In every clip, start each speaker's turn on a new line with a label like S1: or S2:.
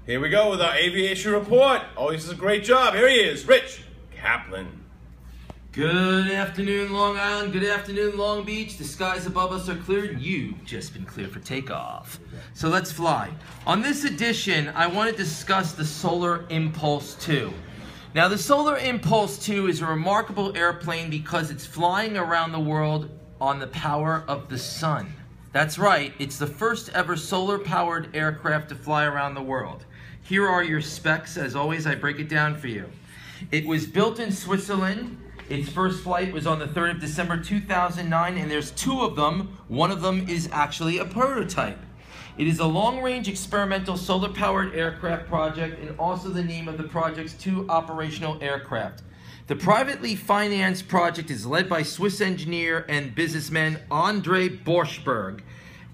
S1: Here we go with our aviation report. Always does a great job. Here he is, Rich Kaplan.
S2: Good afternoon, Long Island. Good afternoon, Long Beach. The skies above us are clear, and you've just been cleared for takeoff. So let's fly. On this edition, I want to discuss the Solar Impulse 2. Now, the Solar Impulse 2 is a remarkable airplane because it's flying around the world on the power of the sun. That's right, it's the first ever solar-powered aircraft to fly around the world. Here are your specs. As always, I break it down for you. It was built in Switzerland. Its first flight was on the 3rd of December 2009, and there's two of them. One of them is actually a prototype. It is a long-range experimental solar-powered aircraft project and also the name of the project's two operational aircraft. The privately financed project is led by Swiss engineer and businessman André Borschberg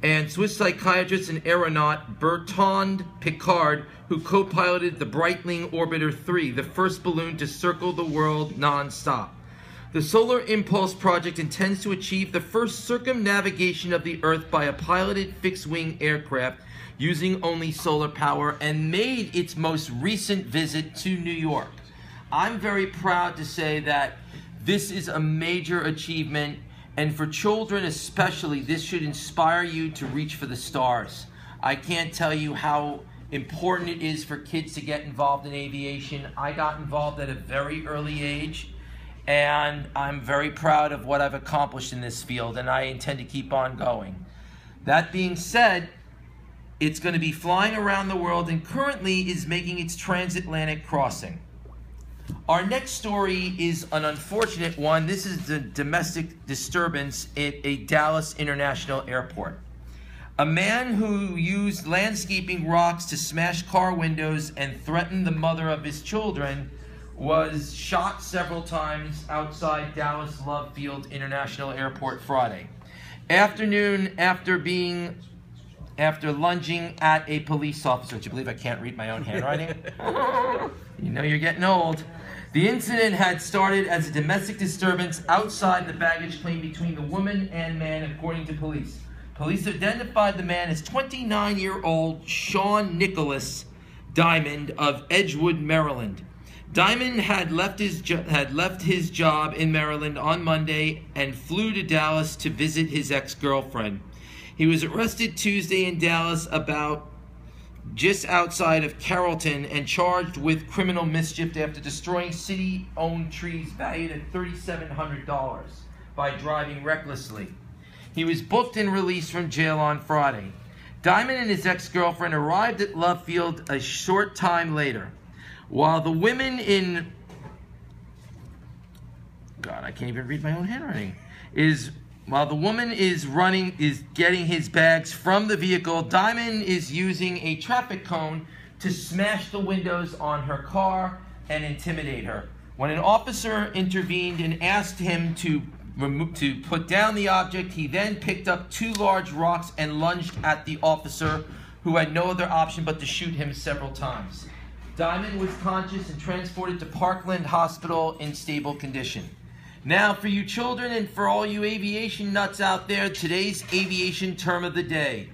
S2: and Swiss psychiatrist and aeronaut Bertrand Piccard, who co-piloted the Breitling Orbiter 3, the first balloon to circle the world non-stop. The Solar Impulse project intends to achieve the first circumnavigation of the Earth by a piloted fixed-wing aircraft using only solar power and made its most recent visit to New York. I'm very proud to say that this is a major achievement, and for children especially, this should inspire you to reach for the stars. I can't tell you how important it is for kids to get involved in aviation. I got involved at a very early age, and I'm very proud of what I've accomplished in this field, and I intend to keep on going. That being said, it's going to be flying around the world and currently is making its transatlantic crossing. Our next story is an unfortunate one. This is the domestic disturbance at a Dallas International Airport. A man who used landscaping rocks to smash car windows and threaten the mother of his children was shot several times outside Dallas Love Field International Airport Friday afternoon after lunging at a police officer. Do you believe I can't read my own handwriting? You know you're getting old. The incident had started as a domestic disturbance outside the baggage claim between the woman and man, according to police. Police identified the man as 29-year-old Sean Nicholas Diamond of Edgewood, Maryland. Diamond had left his job in Maryland on Monday and flew to Dallas to visit his ex-girlfriend. He was arrested Tuesday in Dallas about just outside of Carrollton and charged with criminal mischief after destroying city-owned trees valued at $3,700 by driving recklessly. He was booked and released from jail on Friday. Diamond and his ex-girlfriend arrived at Love Field a short time later. While the women in... God, I can't even read my own handwriting. While the woman is getting his bags from the vehicle, Diamond is using a traffic cone to smash the windows on her car and intimidate her. When an officer intervened and asked him to put down the object, he then picked up two large rocks and lunged at the officer, who had no other option but to shoot him several times. Diamond was conscious and transported to Parkland Hospital in stable condition. Now, for you children and for all you aviation nuts out there, today's aviation term of the day,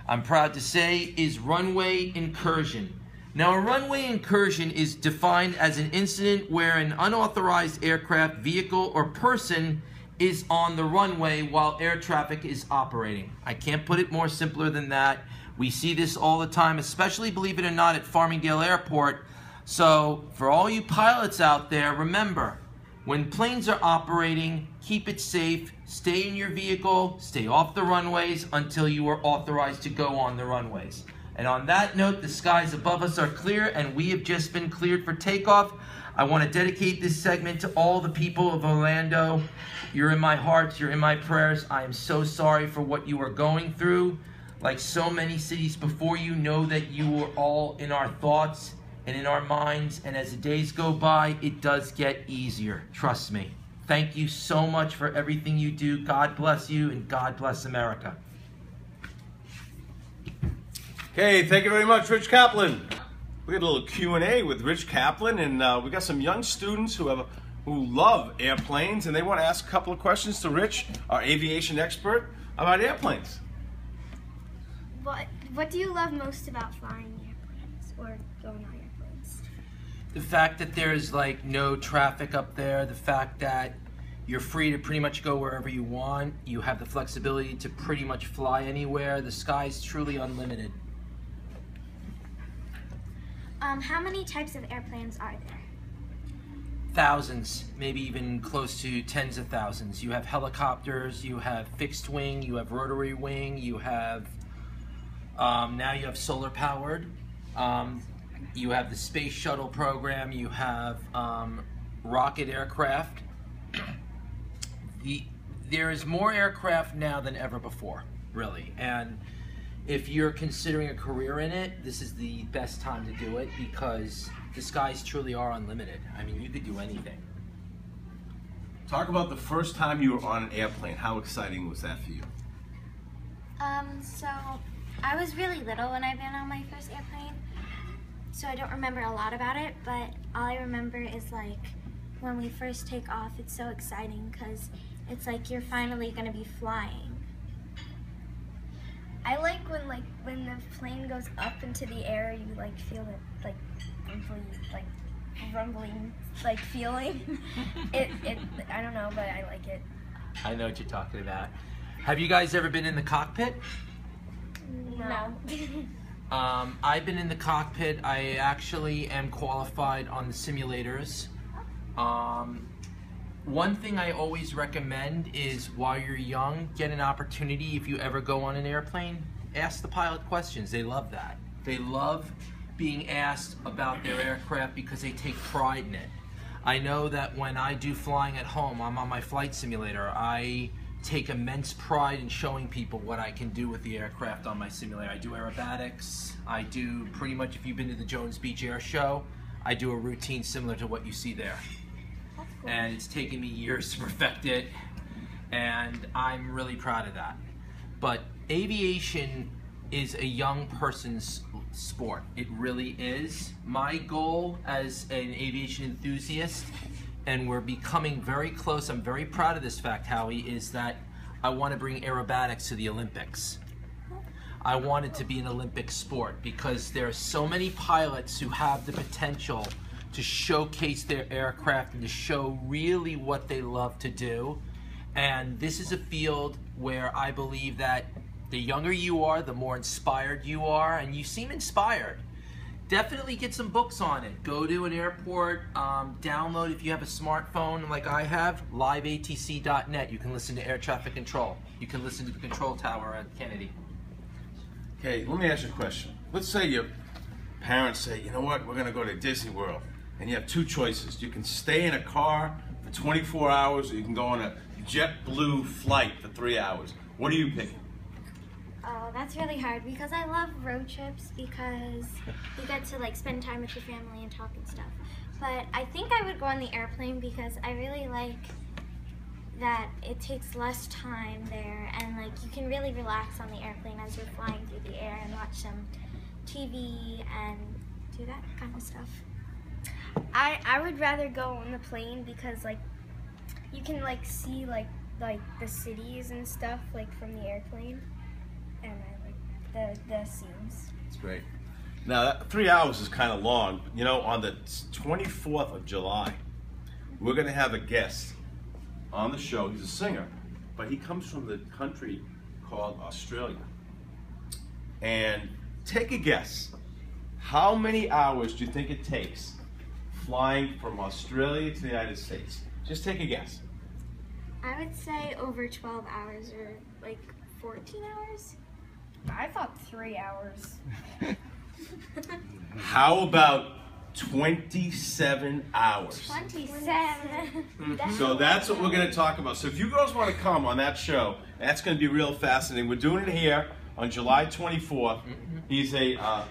S2: I'm proud to say, is runway incursion. Now, a runway incursion is defined as an incident where an unauthorized aircraft, vehicle, or person is on the runway while air traffic is operating. I can't put it more simpler than that. We see this all the time, especially, believe it or not, at Farmingdale Airport. So, for all you pilots out there, remember, when planes are operating, keep it safe, stay in your vehicle, stay off the runways until you are authorized to go on the runways. And on that note, the skies above us are clear and we have just been cleared for takeoff. I want to dedicate this segment to all the people of Orlando. You're in my hearts, you're in my prayers. I am so sorry for what you are going through. Like so many cities before you, know that you are all in our thoughts and in our minds, and as the days go by, it does get easier. Trust me. Thank you so much for everything you do. God bless you, and God bless America.
S1: Okay, thank you very much, Rich Kaplan. We got a little Q&A with Rich Kaplan, and we got some young students who love airplanes, and they want to ask a couple of questions to Rich, our aviation expert, about airplanes.
S3: What do you love most about flying airplanes? or going on airplanes?
S2: The fact that there's like no traffic up there, the fact that you're free to pretty much go wherever you want, you have the flexibility to pretty much fly anywhere, the sky's truly unlimited.
S3: How many types of airplanes are there?
S2: Thousands, maybe even close to tens of thousands. You have helicopters, you have fixed wing, you have rotary wing, you have, now you have solar powered, you have the space shuttle program, you have rocket aircraft. There is more aircraft now than ever before, really. And if you're considering a career in it, this is the best time to do it because the skies truly are unlimited. I mean, you could do anything.
S1: Talk about the first time you were on an airplane. How exciting was that for you?
S3: So I was really little when I've been on my first airplane, so I don't remember a lot about it, but all I remember is like when we first take off, it's so exciting because it's like you're finally gonna be flying. I like when the plane goes up into the air, you like feel it like rumbling like feeling. it I don't know, but I like it.
S2: I know what you're talking about. Have you guys ever been in the cockpit?
S3: No.
S2: I've been in the cockpit. I actually am qualified on the simulators. One thing I always recommend is while you're young, get an opportunity if you ever go on an airplane, ask the pilot questions. They love that. They love being asked about their aircraft because they take pride in it. I know that when I do flying at home, I'm on my flight simulator, I take immense pride in showing people what I can do with the aircraft on my simulator. I do aerobatics, I do pretty much, if you've been to the Jones Beach Air Show, I do a routine similar to what you see there.
S3: That's cool.
S2: And it's taken me years to perfect it, and I'm really proud of that. But aviation is a young person's sport. It really is. My goal as an aviation enthusiast, and we're becoming very close, I'm very proud of this fact, Howie, is that I want to bring aerobatics to the Olympics. I want it to be an Olympic sport because there are so many pilots who have the potential to showcase their aircraft and to show really what they love to do. And this is a field where I believe that the younger you are, the more inspired you are, and you seem inspired. Definitely get some books on it. Go to an airport, download if you have a smartphone like I have, liveatc.net. You can listen to air traffic control. You can listen to the control tower at Kennedy.
S1: Okay, let me ask you a question. Let's say your parents say, you know what, we're gonna go to Disney World, and you have two choices. You can stay in a car for 24 hours, or you can go on a JetBlue flight for 3 hours. What are you picking?
S3: Oh, that's really hard because I love road trips because you get to like spend time with your family and talk and stuff. But I think I would go on the airplane because I really like that it takes less time there and like you can really relax on the airplane as you're flying through the air and watch some TV and do that kind of stuff. I would rather go on the plane because like you can like see like the cities and stuff like from the airplane. And I like the scenes.
S1: It's great. Now, that 3 hours is kind of long. You know, on the 24th of July, we're going to have a guest on the show. He's a singer, but he comes from the country called Australia. And take a guess. How many hours do you think it takes flying from Australia to the United States? Just take a guess.
S3: I would say over 12 hours or like 14 hours.
S4: I thought 3 hours.
S1: How about 27 hours?
S3: 27.
S1: So that's what we're going to talk about. So if you girls want to come on that show, that's going to be real fascinating. We're doing it here on July 24th. He's a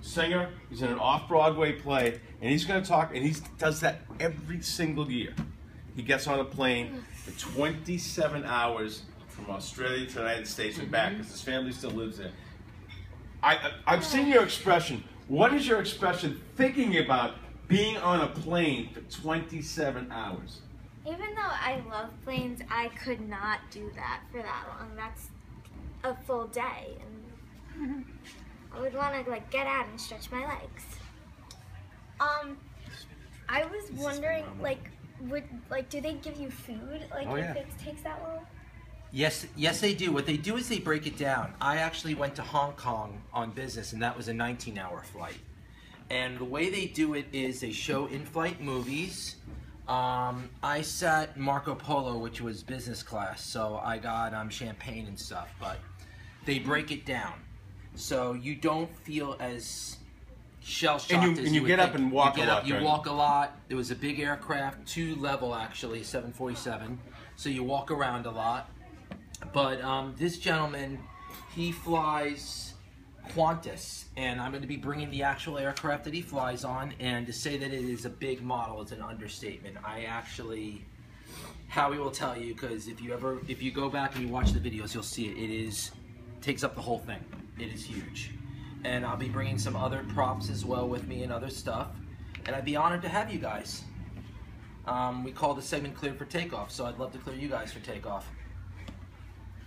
S1: singer. He's in an off-Broadway play, and he's going to talk, and he does that every single year. He gets on a plane for 27 hours from Australia to the United States and back because his family still lives there. I've seen your expression. What is your expression thinking about being on a plane for 27 hours?
S3: Even though I love planes, I could not do that for that long. That's a full day. I would want to like get out and stretch my legs.
S4: I was wondering, do they give you food, if it takes that long?
S2: Yes, they do. What they do is they break it down. I actually went to Hong Kong on business, and that was a 19-hour flight. And the way they do it is they show in-flight movies. I sat Marco Polo, which was business class, so I got champagne and stuff, but they break it down. So you don't feel as shell-shocked as
S1: you get up and walk a lot.
S2: You walk a lot. It was a big aircraft, 2-level actually, 747. So you walk around a lot. But this gentleman, he flies Qantas, and I'm going to be bringing the actual aircraft that he flies on, and to say that it is a big model is an understatement. Howie will tell you, because if you go back and you watch the videos, you'll see it takes up the whole thing. It is huge. And I'll be bringing some other props as well with me and other stuff, and I'd be honored to have you guys. We call the segment Cleared for Takeoff, so I'd love to clear you guys for takeoff.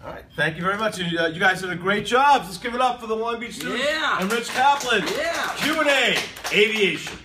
S1: All right, thank you very much. And, you guys did a great job. Let's give it up for the Long Beach students and Rich Kaplan.
S2: Yeah.
S1: Q&A, aviation.